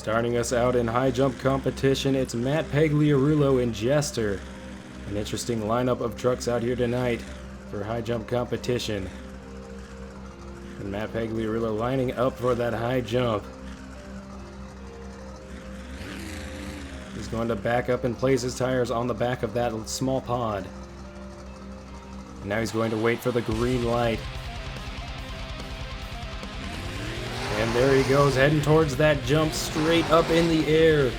Starting us out in high jump competition, it's Matt Pagliarulo and Jester. An interesting lineup of trucks out here tonight for high jump competition. And Matt Pagliarulo lining up for that high jump. He's going to back up and place his tires on the back of that small pod. And now he's going to wait for the green light. And there he goes, heading towards that jump, straight up in the air.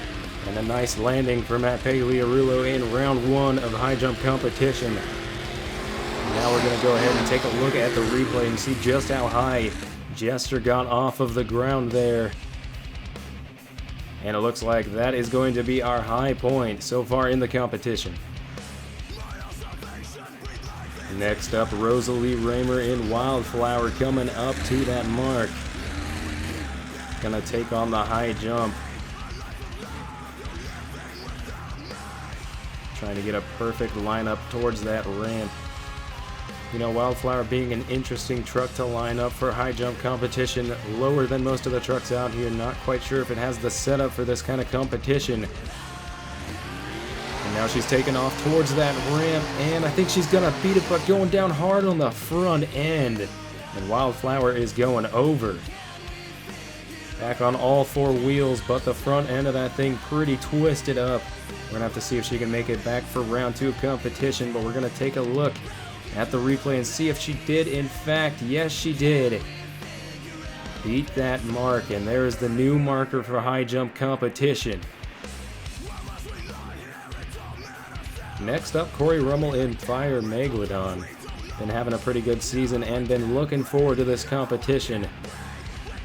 And a nice landing for Matt Pagliarulo in round one of high jump competition. Now we're going to go ahead and take a look at the replay and see just how high Jester got off of the ground there. And it looks like that is going to be our high point so far in the competition. Next up, Rosalie Raymer in Wildflower coming up to that mark. Gonna take on the high jump. Trying to get a perfect lineup towards that ramp. You know, Wildflower being an interesting truck to line up for high jump competition, lower than most of the trucks out here. Not quite sure if it has the setup for this kind of competition. And now she's taking off towards that ramp, and I think she's gonna beat it, but going down hard on the front end. And Wildflower is going over. Back on all four wheels, but the front end of that thing pretty twisted up. We're gonna have to see if she can make it back for round two of competition, but we're gonna take a look at the replay and see if she did, in fact, yes she did, beat that mark. And there is the new marker for high jump competition. Next up, Corey Rummel in Fire Megalodon. Been having a pretty good season and been looking forward to this competition.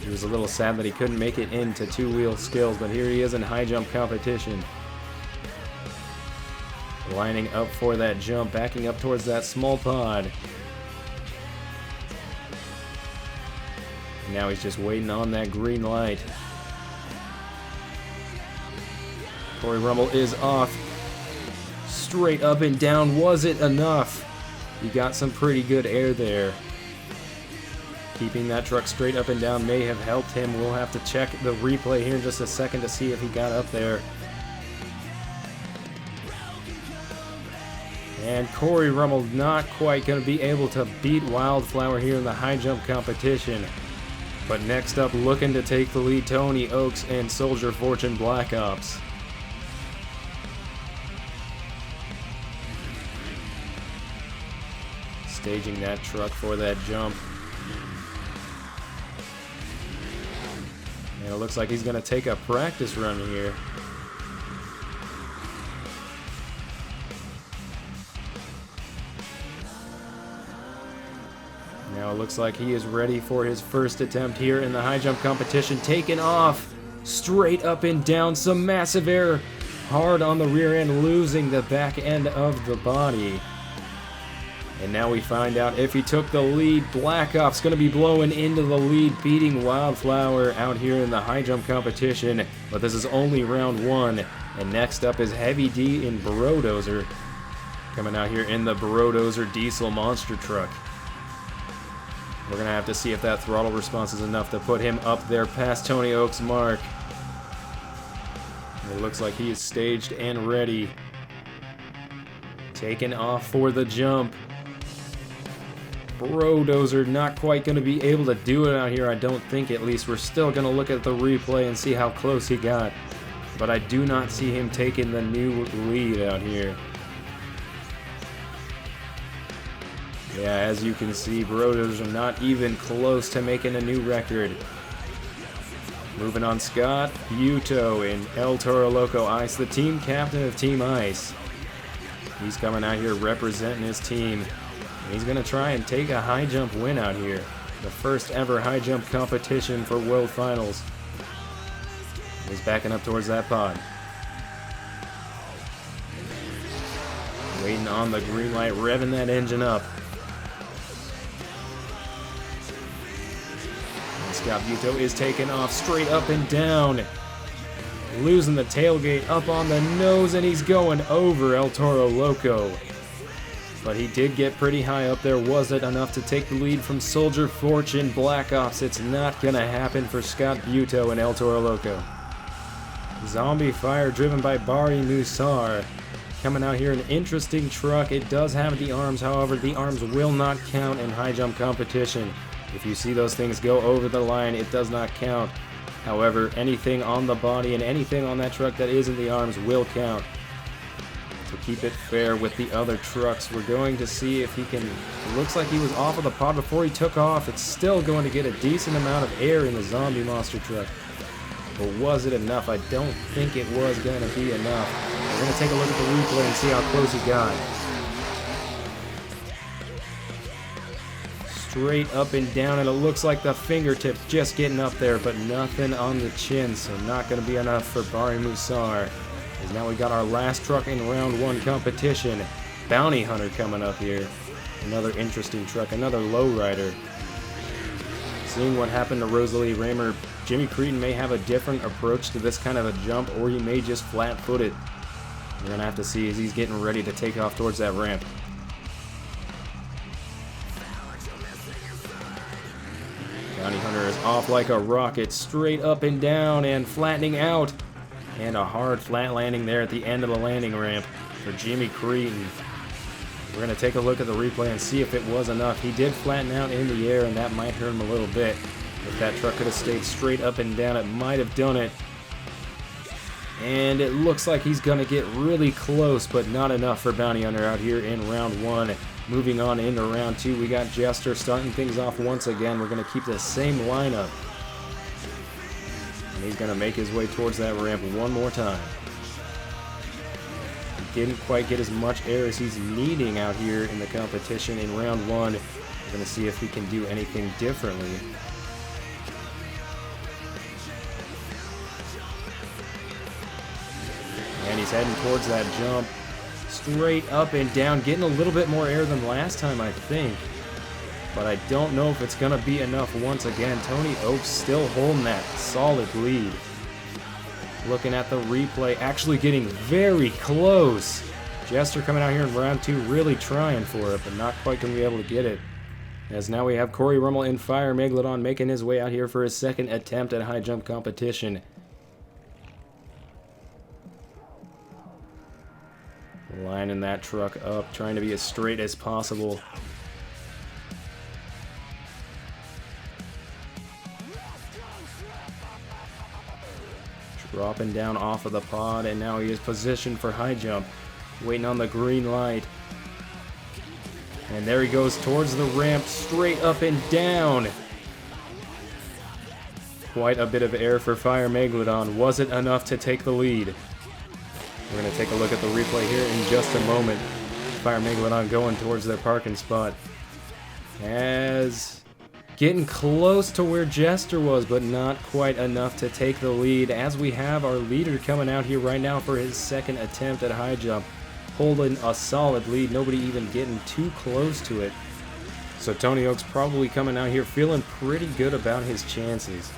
He was a little sad that he couldn't make it into two-wheel skills, but here he is in high jump competition. Lining up for that jump, backing up towards that small pod. Now he's just waiting on that green light. Corey Rummel is off. Straight up and down, was it enough? He got some pretty good air there. Keeping that truck straight up and down may have helped him. We'll have to check the replay here in just a second to see if he got up there. And Corey Rummel not quite going to be able to beat Wildflower here in the high jump competition. But next up, looking to take the lead, Tony Oaks and Soldier Fortune Black Ops. Staging that truck for that jump. And it looks like he's going to take a practice run here. Now it looks like he is ready for his first attempt here in the high jump competition. Taking off, straight up and down, some massive air, hard on the rear end, losing the back end of the body. And now we find out if he took the lead. Black Ops going to be blowing into the lead, beating Wildflower out here in the high jump competition. But this is only round one. And next up is Heavy D in Brodozer, coming out here in the Brodozer diesel monster truck. We're going to have to see if that throttle response is enough to put him up there past Tony Oaks' mark. It looks like he is staged and ready. Taking off for the jump. Brodozer not quite going to be able to do it out here, I don't think, at least. We're still going to look at the replay and see how close he got. But I do not see him taking the new lead out here. Yeah, as you can see, Brodozer not even close to making a new record. Moving on, Scott Buto in El Toro Loco Ice, the team captain of Team Ice. He's coming out here representing his team. And he's going to try and take a high jump win out here. The first ever high jump competition for World Finals. He's backing up towards that pod. Waiting on the green light, revving that engine up. And Scott Buto is taking off straight up and down. Losing the tailgate up on the nose, and he's going over El Toro Loco. But he did get pretty high up there. Was it enough to take the lead from Soldier Fortune Black Ops? It's not going to happen for Scott Buto and El Toro Loco. Zombie Fire driven by Bari Musar. Coming out here, an interesting truck. It does have the arms, however, the arms will not count in high jump competition. If you see those things go over the line, it does not count. However, anything on the body and anything on that truck that isn't the arms will count. To keep it fair with the other trucks, we're going to see if he can... It looks like he was off of the pod before he took off. It's still going to get a decent amount of air in the zombie monster truck. But was it enough? I don't think it was going to be enough. We're going to take a look at the replay and see how close he got. Straight up and down, and it looks like the fingertips just getting up there, but nothing on the chin, so not going to be enough for Bari Musar. As now we got our last truck in round 1 competition. Bounty Hunter coming up here. Another interesting truck, another lowrider. Seeing what happened to Rosalie Raymer, Jimmy Creedon may have a different approach to this kind of a jump, or he may just flat-foot it. We're going to have to see as he's getting ready to take off towards that ramp. Bounty Hunter is off like a rocket, straight up and down and flattening out. And a hard flat landing there at the end of the landing ramp for Jimmy Creedon. We're going to take a look at the replay and see if it was enough. He did flatten out in the air, and that might hurt him a little bit. If that truck could have stayed straight up and down, it might have done it. And it looks like he's going to get really close, but not enough for Bounty Hunter out here in round 1. Moving on into round 2, we got Jester starting things off once again. We're going to keep the same lineup. And he's going to make his way towards that ramp one more time. He didn't quite get as much air as he's needing out here in the competition in round 1. We're going to see if he can do anything differently. And he's heading towards that jump. Straight up and down, getting a little bit more air than last time, I think. But I don't know if it's going to be enough once again. Tony Oaks still holding that solid lead. Looking at the replay, actually getting very close. Jester coming out here in round 2, really trying for it, but not quite going to be able to get it. As now we have Corey Rummel in Fire Megalodon making his way out here for his second attempt at high jump competition. Lining that truck up, trying to be as straight as possible. Dropping down off of the pod, and now he is positioned for high jump. Waiting on the green light. And there he goes towards the ramp, straight up and down. Quite a bit of air for Fire Megalodon. Was it enough to take the lead? We're going to take a look at the replay here in just a moment. Fire Megalodon going towards their parking spot. As getting close to where Jester was, but not quite enough to take the lead. As we have our leader coming out here right now for his second attempt at high jump. Holding a solid lead, nobody even getting too close to it. So Tony Oaks probably coming out here feeling pretty good about his chances.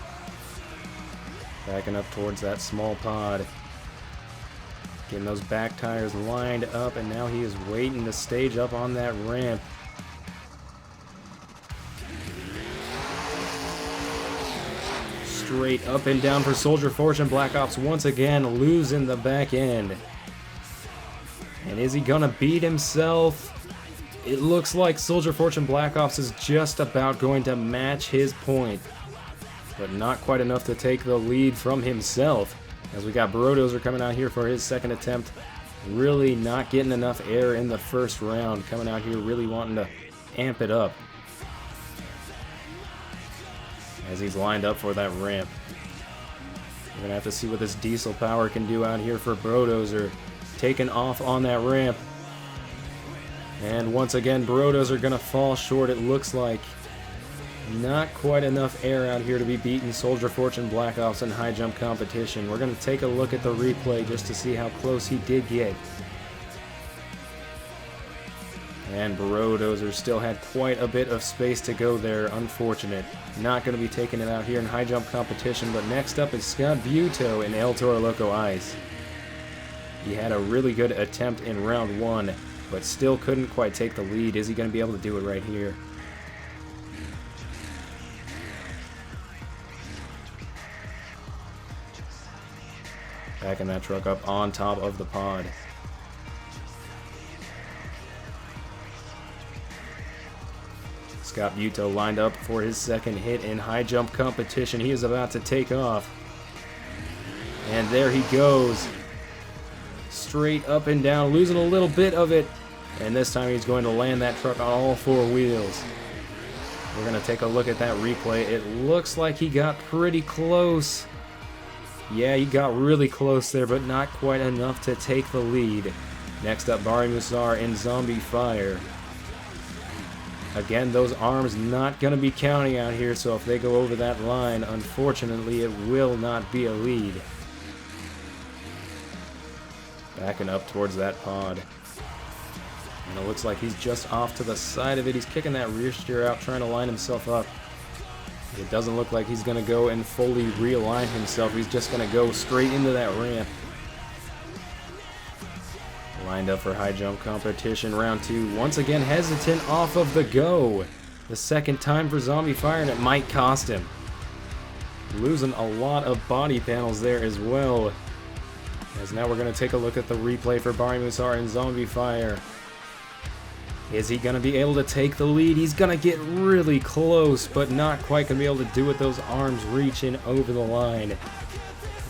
Backing up towards that small pod. Getting those back tires lined up, and now he is waiting to stage up on that ramp. Straight up and down for Soldier Fortune. Black Ops once again losing the back end. And is he gonna beat himself? It looks like Soldier Fortune Black Ops is just about going to match his point, but not quite enough to take the lead from himself. As we got Brodozer coming out here for his second attempt. Really not getting enough air in the first round. Coming out here really wanting to amp it up. As he's lined up for that ramp. We're going to have to see what this diesel power can do out here for Brodozer. Taking off on that ramp. And once again, Brodozer going to fall short, it looks like. Not quite enough air out here to be beating Soldier Fortune Black Ops in high jump competition. We're going to take a look at the replay just to see how close he did get. And Brodozer still had quite a bit of space to go there. Unfortunate. Not going to be taking it out here in high jump competition, but next up is Scott Buto in El Toro Loco Ice. He had a really good attempt in round 1, but still couldn't quite take the lead. Is he going to be able to do it right here? Backing that truck up on top of the pod. Scott Buto lined up for his second hit in high jump competition. He is about to take off. And there he goes. Straight up and down, losing a little bit of it. And this time he's going to land that truck on all four wheels. We're going to take a look at that replay. It looks like he got pretty close. Yeah, he got really close there, but not quite enough to take the lead. Next up, Barry Musar in Zombie Fire. Again, those arms not going to be counting out here, so if they go over that line, unfortunately, it will not be a lead. Backing up towards that pod. And it looks like he's just off to the side of it. He's kicking that rear steer out, trying to line himself up. It doesn't look like he's going to go and fully realign himself. He's just going to go straight into that ramp. Lined up for high jump competition, round 2. Once again, hesitant off of the go. The second time for Zombie Fire, and it might cost him. Losing a lot of body panels there as well. As now we're going to take a look at the replay for Barry Musar and Zombie Fire. Is he going to be able to take the lead? He's going to get really close, but not quite going to be able to do it. Those arms reaching over the line.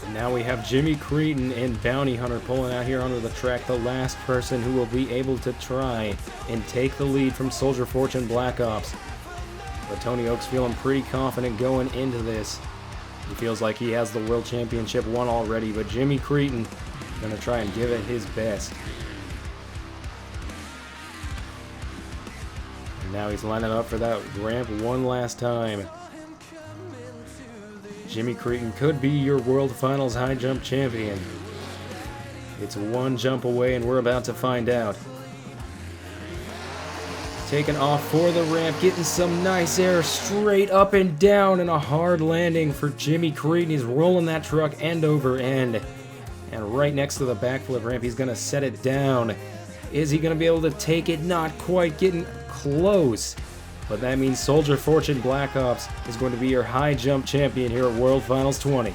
And now we have Jimmy Cretin and Bounty Hunter pulling out here onto the track. The last person who will be able to try and take the lead from Soldier Fortune Black Ops. But Tony Oak's feeling pretty confident going into this. He feels like he has the World Championship won already, but Jimmy Cretin going to try and give it his best. And now he's lining up for that ramp one last time. Jimmy Cretin could be your World Finals high jump champion. It's one jump away and we're about to find out. Taking off for the ramp, getting some nice air straight up and down, and a hard landing for Jimmy Cretin. He's rolling that truck end over end. And right next to the backflip ramp, he's going to set it down. Is he going to be able to take it? Not quite, getting close. But that means Soldier Fortune Black Ops is going to be your high jump champion here at World Finals 20.